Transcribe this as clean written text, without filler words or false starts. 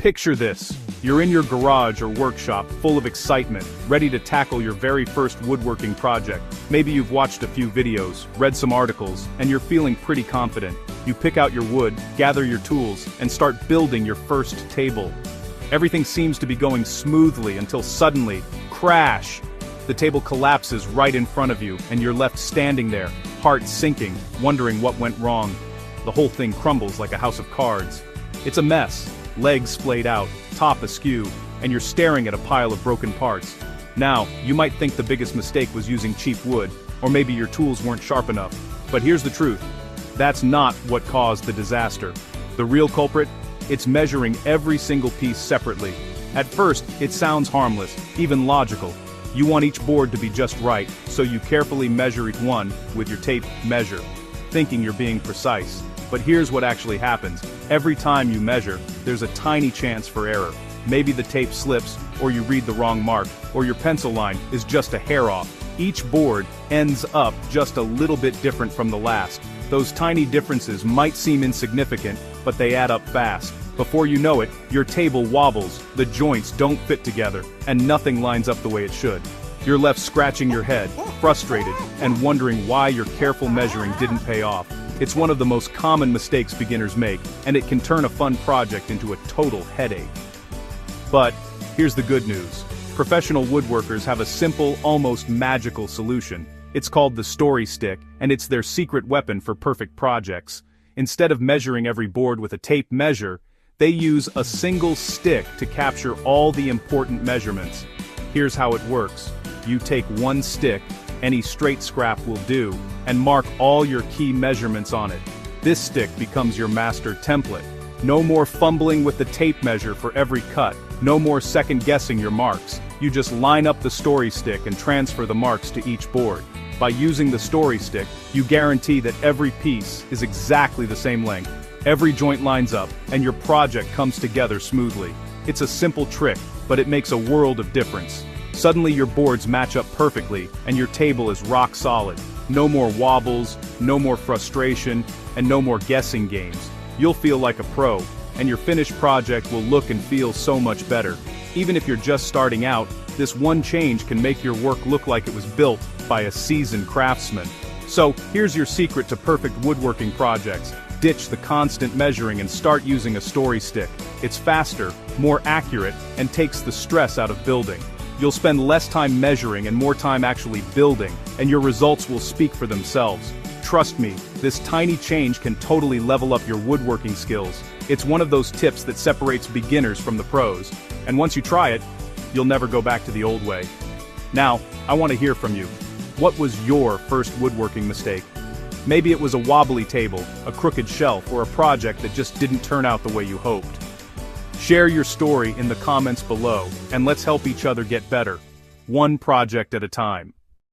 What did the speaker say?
Picture this. You're in your garage or workshop, full of excitement, ready to tackle your very first woodworking project. Maybe you've watched a few videos, read some articles, and you're feeling pretty confident. You pick out your wood, gather your tools, and start building your first table. Everything seems to be going smoothly until suddenly, crash! The table collapses right in front of you, and you're left standing there, heart sinking, wondering what went wrong. The whole thing crumbles like a house of cards. It's a mess. Legs splayed out, top askew, and you're staring at a pile of broken parts. Now, you might think the biggest mistake was using cheap wood, or maybe your tools weren't sharp enough. But here's the truth. That's not what caused the disaster. The real culprit? It's measuring every single piece separately. At first, it sounds harmless, even logical. You want each board to be just right, so you carefully measure each one with your tape measure, thinking you're being precise. But here's what actually happens. Every time you measure, there's a tiny chance for error. Maybe the tape slips, or you read the wrong mark, or your pencil line is just a hair off. Each board ends up just a little bit different from the last. Those tiny differences might seem insignificant, but they add up fast. Before you know it, your table wobbles, the joints don't fit together, and nothing lines up the way it should. You're left scratching your head, frustrated, and wondering why your careful measuring didn't pay off. It's one of the most common mistakes beginners make, and it can turn a fun project into a total headache. But here's the good news. Professional woodworkers have a simple, almost magical solution. It's called the story stick, and it's their secret weapon for perfect projects. Instead of measuring every board with a tape measure, they use a single stick to capture all the important measurements. Here's how it works. You take one stick, any straight scrap will do, and mark all your key measurements on it. This stick becomes your master template. No more fumbling with the tape measure for every cut, no more second-guessing your marks. You just line up the story stick and transfer the marks to each board. By using the story stick, you guarantee that every piece is exactly the same length. Every joint lines up, and your project comes together smoothly. It's a simple trick, but it makes a world of difference. Suddenly your boards match up perfectly, and your table is rock solid. No more wobbles, no more frustration, and no more guessing games. You'll feel like a pro, and your finished project will look and feel so much better. Even if you're just starting out, this one change can make your work look like it was built by a seasoned craftsman. So, here's your secret to perfect woodworking projects. Ditch the constant measuring and start using a story stick. It's faster, more accurate, and takes the stress out of building. You'll spend less time measuring and more time actually building, and your results will speak for themselves. Trust me, this tiny change can totally level up your woodworking skills. It's one of those tips that separates beginners from the pros, and once you try it, you'll never go back to the old way. Now, I want to hear from you. What was your first woodworking mistake? Maybe it was a wobbly table, a crooked shelf, or a project that just didn't turn out the way you hoped. Share your story in the comments below, and let's help each other get better, one project at a time.